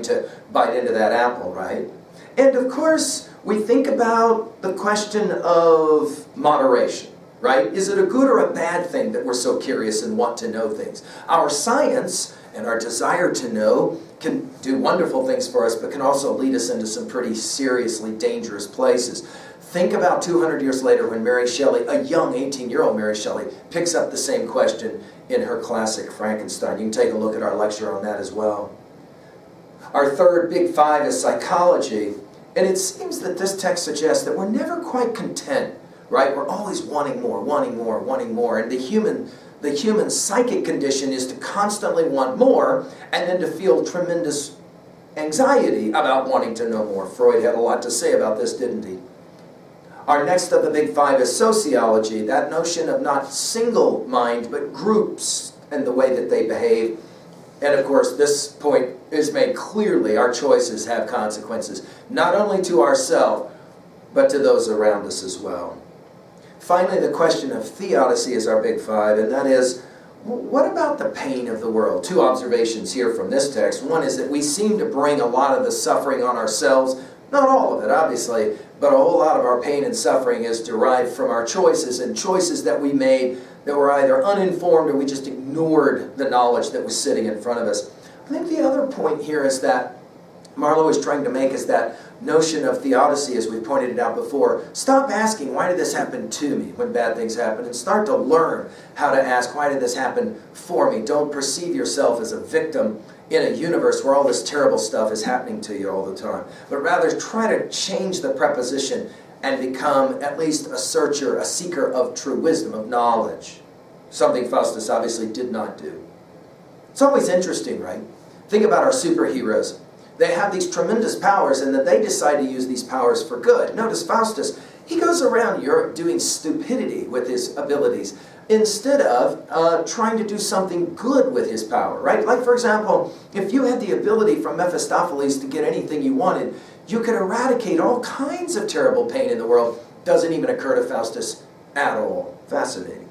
to bite into that apple, right? And of course, we think about the question of moderation, right? Is it a good or a bad thing that we're so curious and want to know things? Our science and our desire to know can do wonderful things for us, but can also lead us into some pretty seriously dangerous places. Think about 200 years later when Mary Shelley, a young 18-year-old Mary Shelley, picks up the same question in her classic Frankenstein. You can take a look at our lecture on that as well. Our third big five is psychology, and it seems that this text suggests that we're never quite content, right? We're always wanting more, wanting more, wanting more, and the human psychic condition is to constantly want more and then to feel tremendous anxiety about wanting to know more. Freud had a lot to say about this, didn't he? Our next of the big five is sociology, that notion of not single mind, but groups and the way that they behave. And of course, this point is made clearly. Our choices have consequences, not only to ourselves, but to those around us as well. Finally, the question of theodicy is our big five, and that is, what about the pain of the world? Two observations here from this text. One is that we seem to bring a lot of the suffering on ourselves. Not all of it, obviously, but a whole lot of our pain and suffering is derived from our choices, and choices that we made that were either uninformed or we just ignored the knowledge that was sitting in front of us. I think the other point here is that Marlowe is trying to make is that notion of theodicy, as we pointed it out before. Stop asking, why did this happen to me when bad things happen, and start to learn how to ask, why did this happen for me? Don't perceive yourself as a victim in a universe where all this terrible stuff is happening to you all the time, but rather try to change the preposition and become at least a searcher, a seeker of true wisdom, of knowledge. Something Faustus obviously did not do. It's always interesting, right? Think about our superheroes. They have these tremendous powers, and that they decide to use these powers for good. Notice Faustus, he goes around Europe doing stupidity with his abilities instead of trying to do something good with his power, right? Like, for example, if you had the ability from Mephistopheles to get anything you wanted, you could eradicate all kinds of terrible pain in the world. Doesn't even occur to Faustus at all. Fascinating.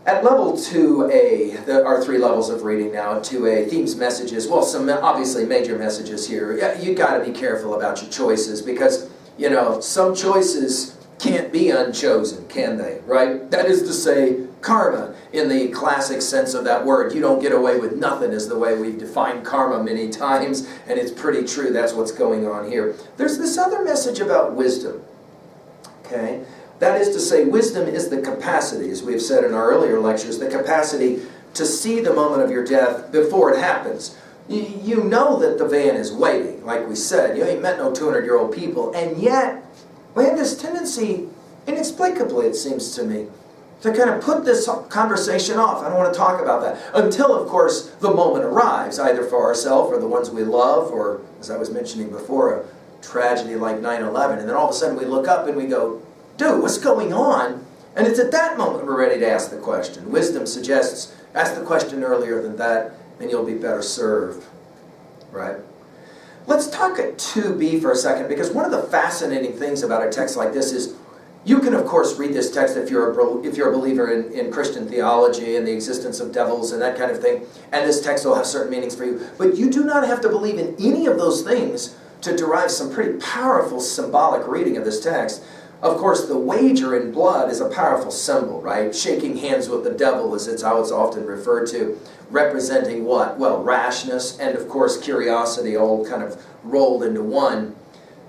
At level 2A, our three levels of reading now, 2A, themes, messages, well, some obviously major messages here. You got to be careful about your choices because, you know, some choices can't be unchosen, can they, right? That is to say, karma, in the classic sense of that word. You don't get away with nothing is the way we've defined karma many times, and it's pretty true. That's what's going on here. There's this other message about wisdom, okay? That is to say, wisdom is the capacity, as we've said in our earlier lectures, the capacity to see the moment of your death before it happens. You know that the van is waiting, like we said. You ain't met no 200-year-old people, and yet we have this tendency, inexplicably it seems to me, to kind of put this conversation off. I don't want to talk about that until, of course, the moment arrives, either for ourselves or the ones we love, or, as I was mentioning before, a tragedy like 9/11, and then all of a sudden we look up and we go, dude, what's going on? And it's at that moment we're ready to ask the question. Wisdom suggests, ask the question earlier than that, and you'll be better served, right? Let's talk at 2b for a second, because one of the fascinating things about a text like this is, you can of course read this text if you're a believer in Christian theology and the existence of devils and that kind of thing, and this text will have certain meanings for you. But you do not have to believe in any of those things to derive some pretty powerful symbolic reading of this text. Of course, the wager in blood is a powerful symbol, right? Shaking hands with the devil is how it's often referred to, representing what? Well, rashness and, of course, curiosity all kind of rolled into one.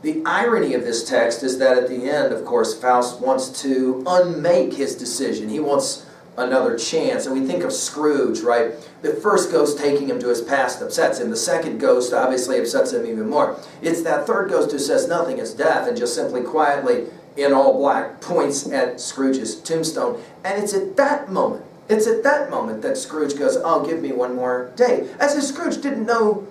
The irony of this text is that at the end, of course, Faust wants to unmake his decision. He wants another chance. And we think of Scrooge, right? The first ghost taking him to his past upsets him. The second ghost obviously upsets him even more. It's that third ghost who says nothing, it's death, and just simply quietly, in all black, points at Scrooge's tombstone. And it's at that moment that Scrooge goes, oh, give me one more day. As if Scrooge didn't know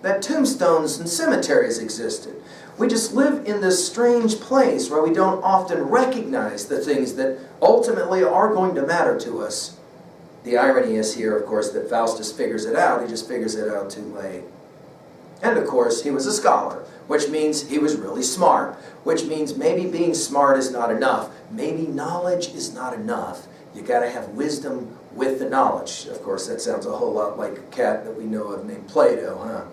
that tombstones and cemeteries existed. We just live in this strange place where we don't often recognize the things that ultimately are going to matter to us. The irony is here, of course, that Faustus figures it out. He just figures it out too late. And of course, he was a scholar, which means he was really smart, which means maybe being smart is not enough. Maybe knowledge is not enough. You got to have wisdom with the knowledge. Of course, that sounds a whole lot like a cat that we know of named Plato, huh?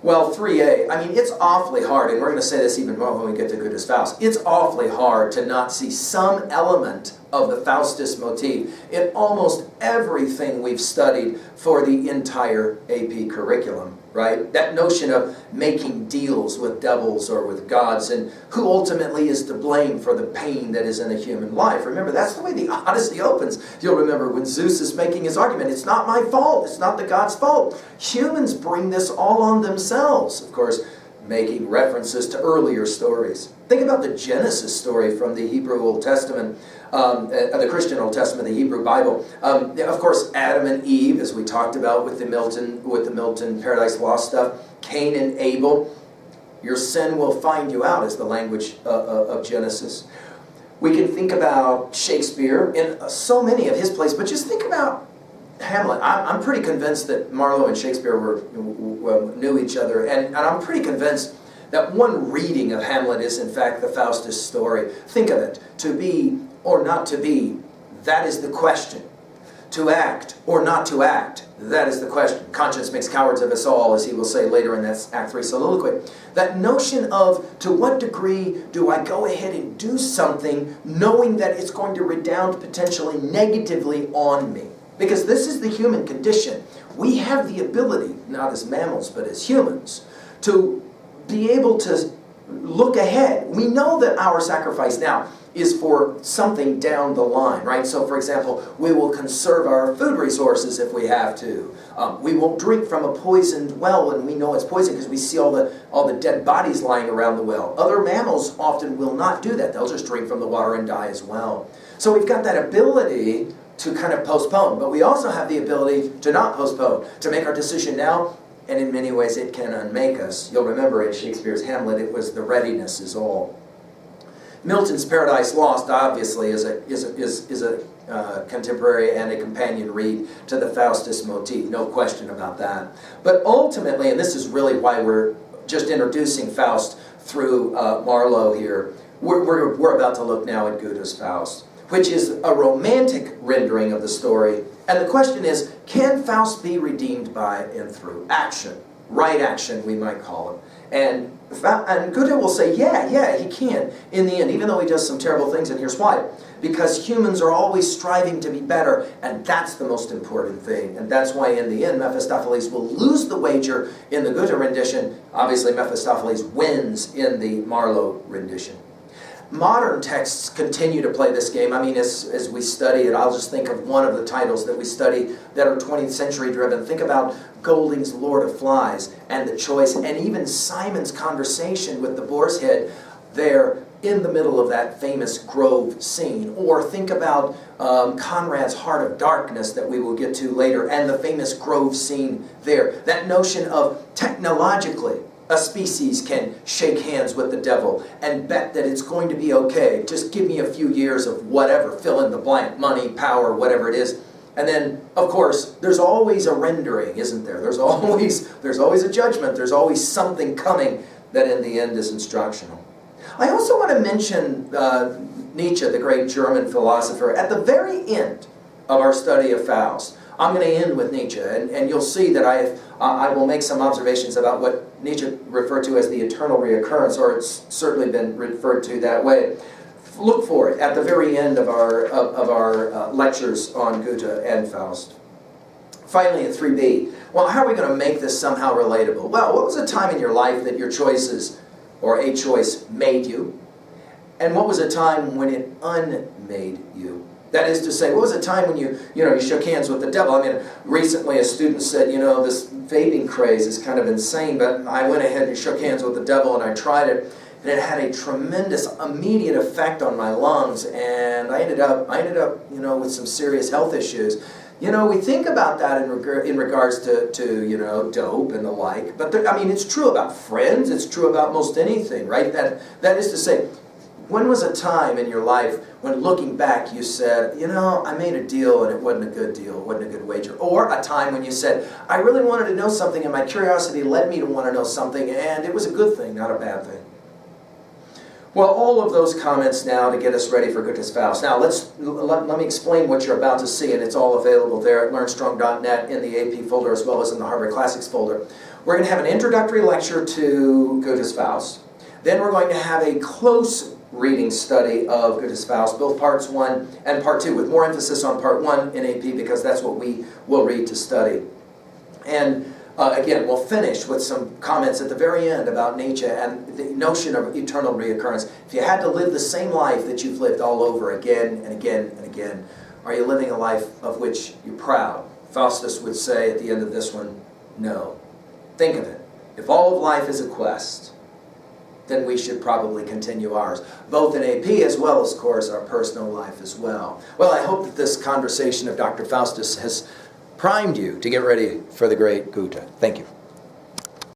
Well, 3a, I mean, it's awfully hard, and we're going to say this even more when we get to Goethe's Faust. It's awfully hard to not see some element of the Faustus motif in almost everything we've studied for the entire AP curriculum, right? That notion of making deals with devils or with gods, and who ultimately is to blame for the pain that is in a human life. Remember, that's the way the Odyssey opens. You'll remember when Zeus is making his argument, it's not my fault, it's not the god's fault. Humans bring this all on themselves, of course, making references to earlier stories. Think about the Genesis story from the Hebrew Old Testament, the Christian Old Testament, the Hebrew Bible. Of course, Adam and Eve, as we talked about with the Milton Paradise Lost stuff, Cain and Abel. Your sin will find you out is the language of Genesis. We can think about Shakespeare in so many of his plays, but just think about Hamlet. I'm pretty convinced that Marlowe and Shakespeare knew each other, and I'm pretty convinced that one reading of Hamlet is in fact the Faustus story. Think of it. To be or not to be, that is the question. To act or not to act, that is the question. Conscience makes cowards of us all, as he will say later in that Act 3 soliloquy. That notion of, to what degree do I go ahead and do something knowing that it's going to redound potentially negatively on me? Because this is the human condition. We have the ability, not as mammals, but as humans, to be able to look ahead. We know that our sacrifice now is for something down the line, right? So, for example, we will conserve our food resources if we have to. We won't drink from a poisoned well when we know it's poisoned because we see all the dead bodies lying around the well. Other mammals often will not do that. They'll just drink from the water and die as well. So we've got that ability to kind of postpone, but we also have the ability to not postpone, to make our decision now, and in many ways it can unmake us. You'll remember in Shakespeare's Hamlet, it was the readiness is all. Milton's Paradise Lost, obviously, is a contemporary and a companion read to the Faustus motif, no question about that. But ultimately, and this is really why we're just introducing Faust through Marlowe here, we're about to look now at Goethe's Faust, which is a romantic rendering of the story. And the question is, can Faust be redeemed by and through action? Right action, we might call it. And Goethe will say, yeah, he can in the end, even though he does some terrible things, and here's why. Because humans are always striving to be better, and that's the most important thing. And that's why in the end, Mephistopheles will lose the wager in the Goethe rendition. Obviously, Mephistopheles wins in the Marlowe rendition. Modern texts continue to play this game. I mean, as we study it, I'll just think of one of the titles that we study that are 20th century driven. Think about Golding's Lord of Flies and the choice, and even Simon's conversation with the boar's head there in the middle of that famous grove scene. Or think about Conrad's Heart of Darkness that we will get to later, and the famous grove scene there. That notion of technologically, a species can shake hands with the devil and bet that it's going to be okay. Just give me a few years of whatever, fill in the blank, money, power, whatever it is. And then, of course, there's always a rendering, isn't there? There's always a judgment. There's always something coming that in the end is instructional. I also want to mention Nietzsche, the great German philosopher. At the very end of our study of Faust, I'm going to end with Nietzsche, and you'll see that I will make some observations about what Nietzsche referred to as the eternal reoccurrence, or it's certainly been referred to that way. Look for it at the very end of our lectures on Goethe and Faust. Finally, at 3b, well, how are we going to make this somehow relatable? Well, what was a time in your life that your choices, or a choice, made you? And what was a time when it unmade you? That is to say, what was a time when you shook hands with the devil? I mean, recently a student said, this vaping craze is kind of insane, but I went ahead and shook hands with the devil and I tried it, and it had a tremendous immediate effect on my lungs, and I ended up, with some serious health issues. We think about that in regards to dope and the like, but it's true about friends, it's true about most anything, right? That is to say, when was a time in your life when looking back you said, I made a deal and it wasn't a good deal, it wasn't a good wager? Or a time when you said, I really wanted to know something and my curiosity led me to want to know something and it was a good thing, not a bad thing. Well, all of those comments now to get us ready for Goethe's Faust. Now, let me explain what you're about to see, and it's all available there at learnstrong.net in the AP folder as well as in the Harvard Classics folder. We're going to have an introductory lecture to Goethe's Faust. Then we're going to have a close reading study of Goethe's Faust, both parts 1 and part 2, with more emphasis on part 1 in AP because that's what we will read to study. And again, we'll finish with some comments at the very end about Nietzsche and the notion of eternal reoccurrence. If you had to live the same life that you've lived all over again and again and again, are you living a life of which you're proud? Faustus would say at the end of this one, no. Think of it. If all of life is a quest, then we should probably continue ours, both in AP as well as, of course, our personal life as well. Well, I hope that this conversation of Dr. Faustus has primed you to get ready for the great Goethe. Thank you.